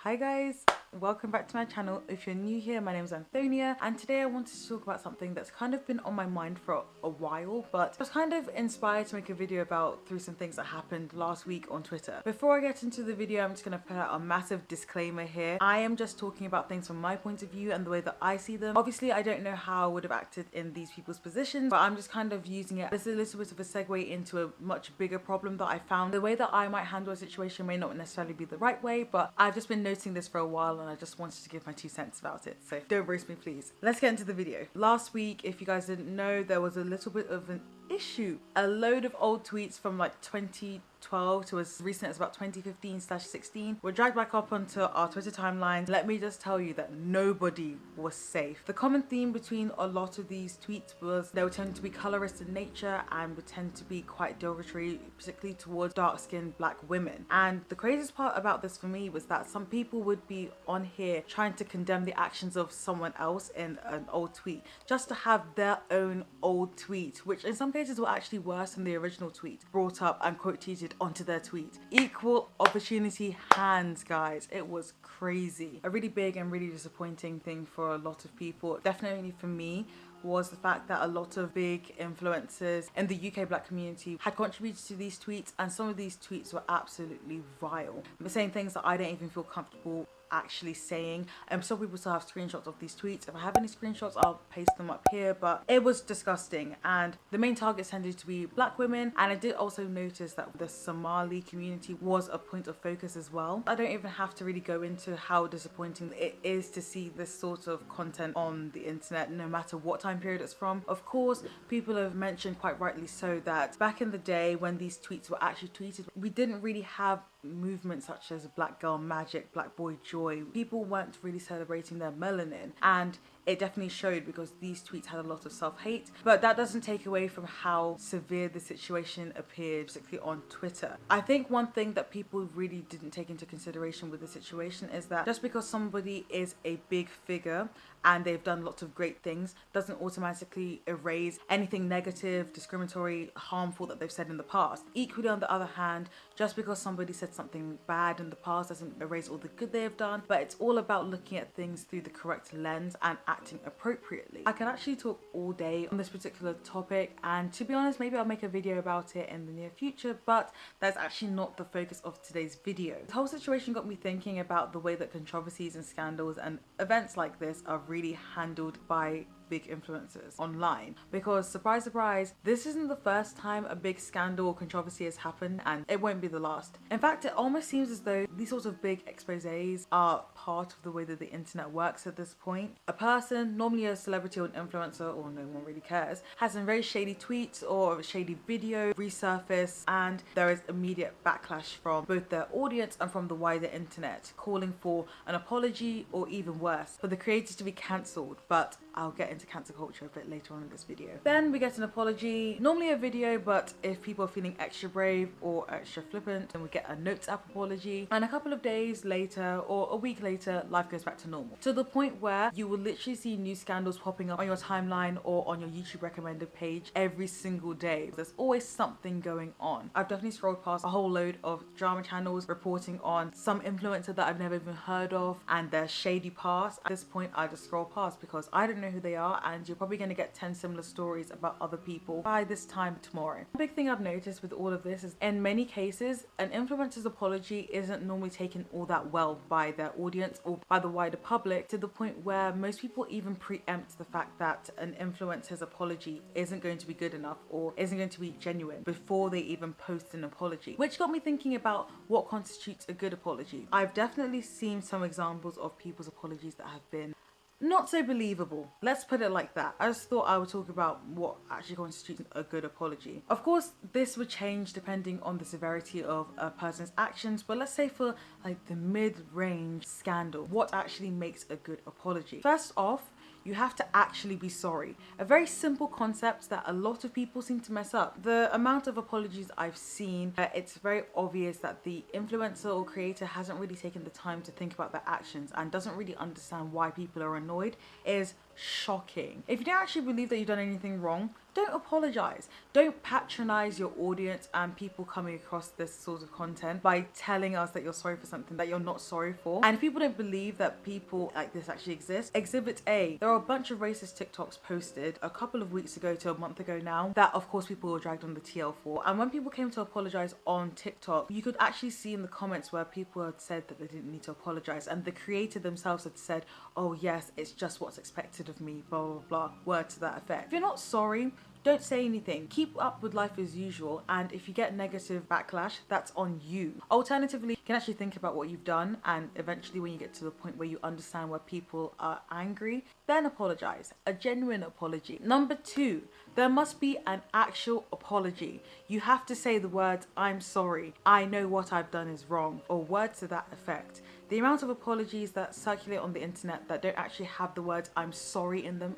Hi guys, welcome back to my channel. If you're new here, my name is Antonia, and today I wanted to talk about something that's kind of been on my mind for a while, but I was kind of inspired to make a video about through some things that happened last week on Twitter. Before I get into the video, I'm just going to put out a massive disclaimer here. I am just talking about things from my point of view and the way that I see them. Obviously, I don't know how I would have acted in these people's positions, but I'm just kind of using it as a little bit of a segue into a much bigger problem that I found. The way that I might handle a situation may not necessarily be the right way, but I've just been noticing this for a while and I just wanted to give my 2 cents about it, so don't roast me please. Let's get into the video. Last week, if you guys didn't know, there was a little bit of an issue. A load of old tweets from like 2012 to as recent as about 2015/16 were dragged back up onto our Twitter timelines. Let me just tell you that nobody was safe. The common theme between a lot of these tweets was they would tend to be colorist in nature and would tend to be quite derogatory, particularly towards dark-skinned black women. And the craziest part about this for me was that some people would be on here trying to condemn the actions of someone else in an old tweet just to have their own old tweet, which in some cases were actually worse than the original tweet, brought up and quote tweeted onto their tweet. Equal opportunity hands, guys. It was crazy. A really big and really disappointing thing for a lot of people, definitely for me, was the fact that a lot of big influencers in the UK black community had contributed to these tweets, and some of these tweets were absolutely vile. They're saying things that I don't even feel comfortable actually saying. Some people still have screenshots of these tweets. If I have any screenshots, I'll paste them up here, but it was disgusting. And the main targets tended to be black women, and I did also notice that the Somali community was a point of focus as well. I don't even have to really go into how disappointing it is to see this sort of content on the internet, no matter what time period it's from. Of course, people have mentioned quite rightly so that back in the day when these tweets were actually tweeted, we didn't really have movements such as Black Girl Magic, Black Boy Joy. People weren't really celebrating their melanin, and it definitely showed because these tweets had a lot of self-hate. But that doesn't take away from how severe the situation appeared, particularly on Twitter. I think one thing that people really didn't take into consideration with the situation is that just because somebody is a big figure and they've done lots of great things doesn't automatically erase anything negative, discriminatory, harmful that they've said in the past. Equally, on the other hand, just because somebody said something bad in the past doesn't erase all the good they have done, but it's all about looking at things through the correct lens and acting appropriately. I can actually talk all day on this particular topic, and to be honest, maybe I'll make a video about it in the near future, but that's actually not the focus of today's video. The whole situation got me thinking about the way that controversies and scandals and events like this are really handled by big influencers online, because surprise surprise, this isn't the first time a big scandal or controversy has happened, and it won't be the last. In fact, it almost seems as though these sorts of big exposés are part of the way that the internet works at this point. A person, normally a celebrity or an influencer, or no one really cares, has some very shady tweets or a shady video resurface, and there is immediate backlash from both their audience and from the wider internet, calling for an apology or even worse, for the creators to be cancelled. But I'll get into cancel culture a bit later on in this video. Then we get an apology, normally a video, but if people are feeling extra brave or extra flippant, then we get a notes app apology, and a couple of days later or a week later, life goes back to normal, to the point where you will literally see new scandals popping up on your timeline or on your YouTube recommended page every single day. There's always something going on. I've definitely scrolled past a whole load of drama channels reporting on some influencer that I've never even heard of and their shady past. At this point, I just scroll past because I don't know who they are, and you're probably going to get 10 similar stories about other people by this time tomorrow. The big thing I've noticed with all of this is in many cases, an influencer's apology isn't normally taken all that well by their audience or by the wider public, to the point where most people even preempt the fact that an influencer's apology isn't going to be good enough or isn't going to be genuine before they even post an apology, which got me thinking about what constitutes a good apology. I've definitely seen some examples of people's apologies that have been not so believable. Let's put it like that. I just thought I would talk about what actually constitutes a good apology. Of course, this would change depending on the severity of a person's actions, but let's say for like the mid-range scandal, what actually makes a good apology? First off, you have to actually be sorry. A very simple concept that a lot of people seem to mess up. The amount of apologies I've seen, it's very obvious that the influencer or creator hasn't really taken the time to think about their actions and doesn't really understand why people are annoyed, is shocking. If you don't actually believe that you've done anything wrong, don't apologize. Don't patronize your audience and people coming across this sort of content by telling us that you're sorry for something that you're not sorry for. And if people don't believe that people like this actually exist, Exhibit A, there are a bunch of racist TikToks posted a couple of weeks ago to a month ago now that of course people were dragged on the TL for. And when people came to apologize on TikTok, you could actually see in the comments where people had said that they didn't need to apologize, and the creator themselves had said, oh yes, it's just what's expected of me, blah blah blah, word to that effect. If you're not sorry, don't say anything. Keep up with life as usual, and if you get negative backlash, that's on you. Alternatively, you can actually think about what you've done, and eventually when you get to the point where you understand where people are angry, then apologize. A genuine apology. Number 2, there must be an actual apology. You have to say the words, I'm sorry, I know what I've done is wrong, or words to that effect. The amount of apologies that circulate on the internet that don't actually have the words I'm sorry in them,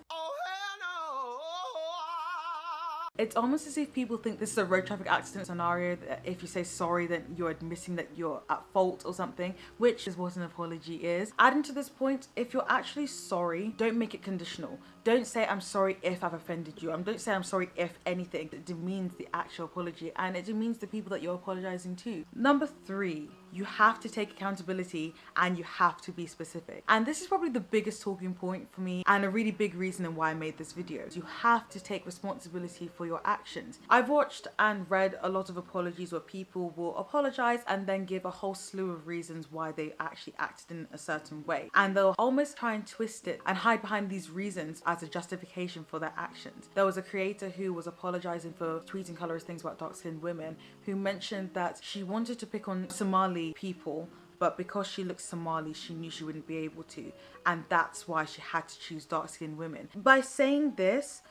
it's almost as if people think this is a road traffic accident scenario, that if you say sorry then you're admitting that you're at fault or something, which is what an apology is. Adding to this point, if you're actually sorry, don't make it conditional. Don't say I'm sorry if I've offended you. Don't say I'm sorry if anything. It demeans the actual apology, and it demeans the people that you're apologizing to. Number 3, you have to take accountability and you have to be specific. And this is probably the biggest talking point for me and a really big reason in why I made this video. You have to take responsibility for your actions. I've watched and read a lot of apologies where people will apologize and then give a whole slew of reasons why they actually acted in a certain way. And they'll almost try and twist it and hide behind these reasons as a justification for their actions. There was a creator who was apologizing for tweeting colorist things about dark-skinned women, who mentioned that she wanted to pick on Somali people, but because she looks Somali, she knew she wouldn't be able to, and that's why she had to choose dark-skinned women. By saying this,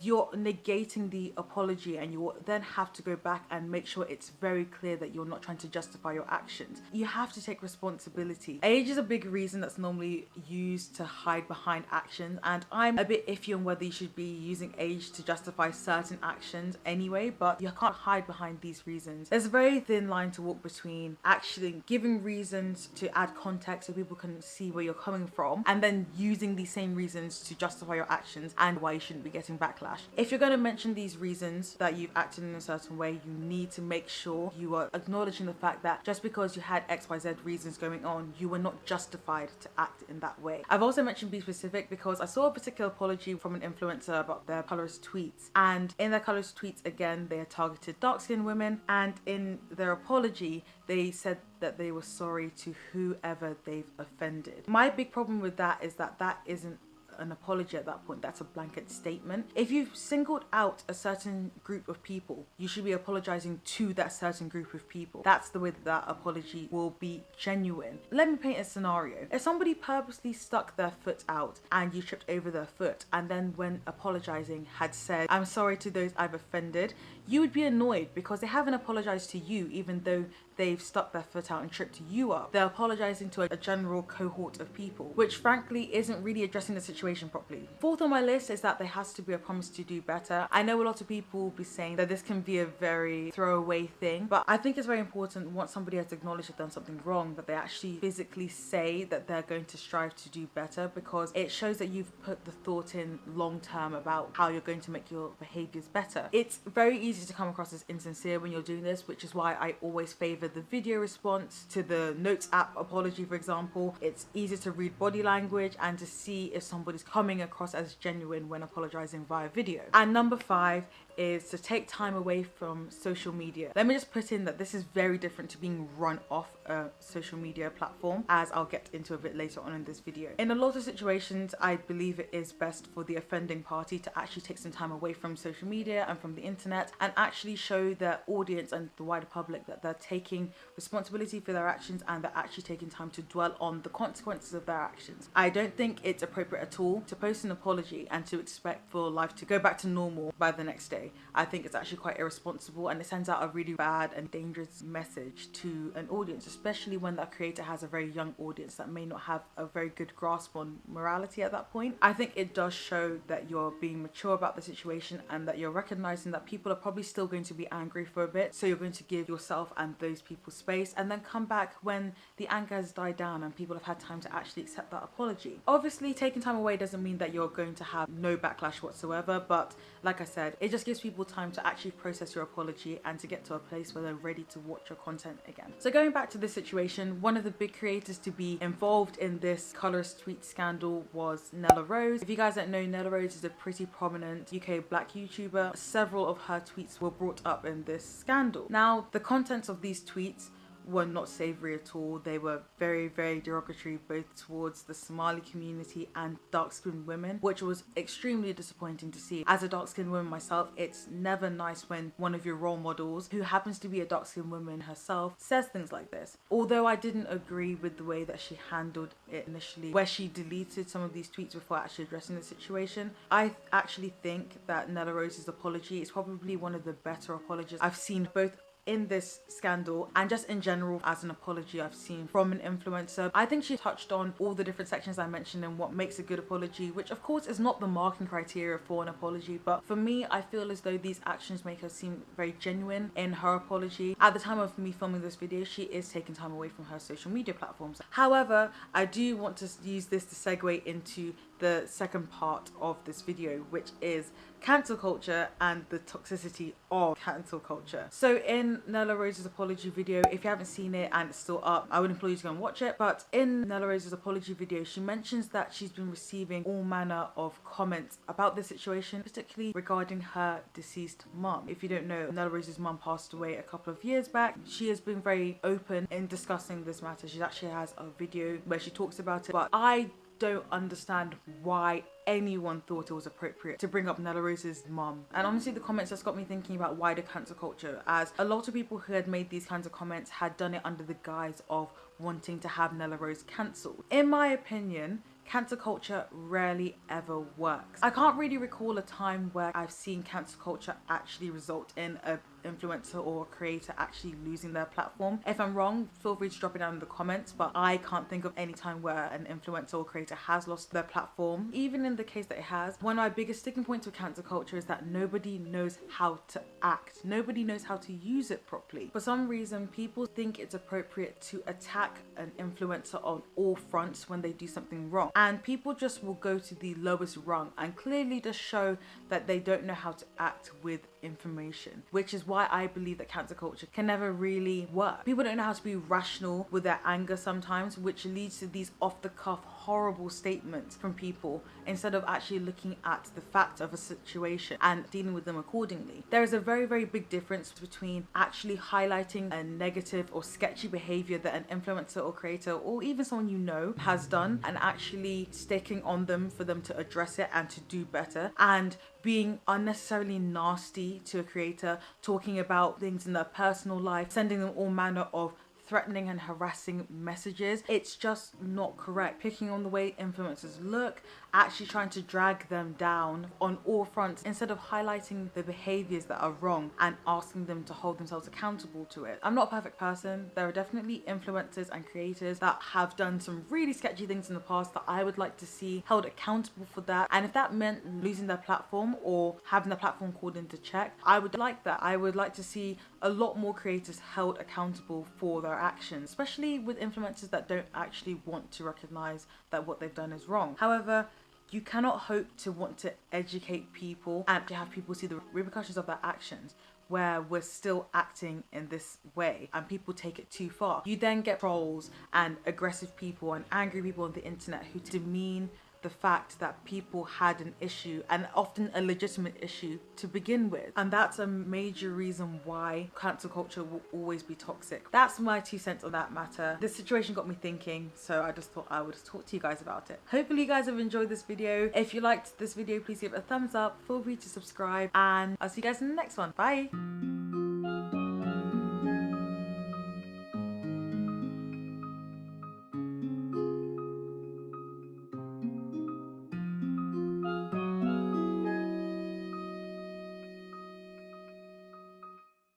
you're negating the apology, and you then have to go back and make sure it's very clear that you're not trying to justify your actions. You have to take responsibility. Age is a big reason that's normally used to hide behind actions, and I'm a bit iffy on whether you should be using age to justify certain actions anyway, but you can't hide behind these reasons. There's a very thin line to walk between actually giving reasons to add context so people can see where you're coming from, and then using these same reasons to justify your actions and why you shouldn't be getting backlash. If you're going to mention these reasons that you've acted in a certain way, you need to make sure you are acknowledging the fact that just because you had XYZ reasons going on, you were not justified to act in that way. I've also mentioned be specific because I saw a particular apology from an influencer about their colorist tweets, and in their colorist tweets again they had targeted dark-skinned women, and in their apology they said that they were sorry to whoever they've offended. My big problem with that is that that isn't an apology at that point. That's a blanket statement. If you've singled out a certain group of people, you should be apologizing to that certain group of people. That's the way that that apology will be genuine. Let me paint a scenario. If somebody purposely stuck their foot out and you tripped over their foot, and then when apologizing had said, I'm sorry to those I've offended, you would be annoyed because they haven't apologized to you, even though they've stuck their foot out and tripped you up. They're apologizing to a general cohort of people, which frankly isn't really addressing the situation properly. 4th on my list is that there has to be a promise to do better. I know a lot of people will be saying that this can be a very throwaway thing, but I think it's very important once somebody has acknowledged they've done something wrong that they actually physically say that they're going to strive to do better, because it shows that you've put the thought in long term about how you're going to make your behaviors better. It's very easy to come across as insincere when you're doing this, which is why I always favor the video response to the Notes app apology, for example. It's easier to read body language and to see if somebody's coming across as genuine when apologizing via video. And number 5 is to take time away from social media. Let me just put in that this is very different to being run off a social media platform, as I'll get into a bit later on in this video. In a lot of situations, I believe it is best for the offending party to actually take some time away from social media and from the internet and actually show their audience and the wider public that they're taking responsibility for their actions and they're actually taking time to dwell on the consequences of their actions. I don't think it's appropriate at all to post an apology and to expect for life to go back to normal by the next day. way. I think it's actually quite irresponsible, and it sends out a really bad and dangerous message to an audience, especially when that creator has a very young audience that may not have a very good grasp on morality at that point. I think it does show that you're being mature about the situation and that you're recognizing that people are probably still going to be angry for a bit, so you're going to give yourself and those people space and then come back when the anger has died down and people have had time to actually accept that apology. Obviously, taking time away doesn't mean that you're going to have no backlash whatsoever, but like I said, it just gives people time to actually process your apology and to get to a place where they're ready to watch your content again. So going back to this situation, one of the big creators to be involved in this colourist tweet scandal was Nella Rose. If you guys don't know, Nella Rose is a pretty prominent UK black YouTuber. Several of her tweets were brought up in this scandal. Now, the contents of these tweets were not savoury at all. They were very, very derogatory both towards the Somali community and dark-skinned women, which was extremely disappointing to see. As a dark-skinned woman myself, it's never nice when one of your role models, who happens to be a dark-skinned woman herself, says things like this. Although I didn't agree with the way that she handled it initially, where she deleted some of these tweets before actually addressing the situation, I actually think that Nella Rose's apology is probably one of the better apologies I've seen, both in this scandal and just in general as an apology I've seen from an influencer. I think she touched on all the different sections I mentioned and what makes a good apology, which of course is not the marking criteria for an apology, but for me, I feel as though these actions make her seem very genuine in her apology. At the time of me filming this video, she is taking time away from her social media platforms. However, I do want to use this to segue into the second part of this video, which is cancel culture and the toxicity of cancel culture. So in Nella Rose's apology video, if you haven't seen it and it's still up, I would implore you to go and watch it. But in Nella Rose's apology video, she mentions that she's been receiving all manner of comments about this situation, particularly regarding her deceased mum. If you don't know, Nella Rose's mum passed away a couple of years back. She has been very open in discussing this matter. She actually has a video where she talks about it, but I don't understand why anyone thought it was appropriate to bring up Nella Rose's mum. And honestly, the comments just got me thinking about wider cancel culture, as a lot of people who had made these kinds of comments had done it under the guise of wanting to have Nella Rose cancelled. In my opinion, cancel culture rarely ever works. I can't really recall a time where I've seen cancel culture actually result in a influencer or creator actually losing their platform. If I'm wrong, feel free to drop it down in the comments, but I can't think of any time where an influencer or creator has lost their platform. Even in the case that it has, one of my biggest sticking points with cancel culture is that nobody knows how to act. Nobody knows how to use it properly. For some reason, people think it's appropriate to attack an influencer on all fronts when they do something wrong, and people just will go to the lowest rung and clearly just show that they don't know how to act with information, which is why I believe that cancel culture can never really work. People don't know how to be rational with their anger sometimes, which leads to these off-the-cuff horrible statements from people instead of actually looking at the facts of a situation and dealing with them accordingly. There is a very, very big difference between actually highlighting a negative or sketchy behavior that an influencer or creator or even someone you know has done and actually sticking on them for them to address it and to do better, and being unnecessarily nasty to a creator, talking about things in their personal life, sending them all manner of threatening and harassing messages. It's just not correct. Picking on the way influencers look, actually trying to drag them down on all fronts instead of highlighting the behaviors that are wrong and asking them to hold themselves accountable to it. I'm not a perfect person. There are definitely influencers and creators that have done some really sketchy things in the past that I would like to see held accountable for that. And if that meant losing their platform or having their platform called into check, I would like that. I would like to see a lot more creators held accountable for their actions, especially with influencers that don't actually want to recognize that what they've done is wrong. However, you cannot hope to want to educate people and to have people see the repercussions of their actions where we're still acting in this way and people take it too far. You then get trolls and aggressive people and angry people on the internet who demean the fact that people had an issue, and often a legitimate issue to begin with. And that's a major reason why cancel culture will always be toxic. That's my 2 cents on that matter. This situation got me thinking, so I just thought I would talk to you guys about it. Hopefully you guys have enjoyed this video. If you liked this video, please give it a thumbs up, feel free to subscribe, and I'll see you guys in the next one. Bye.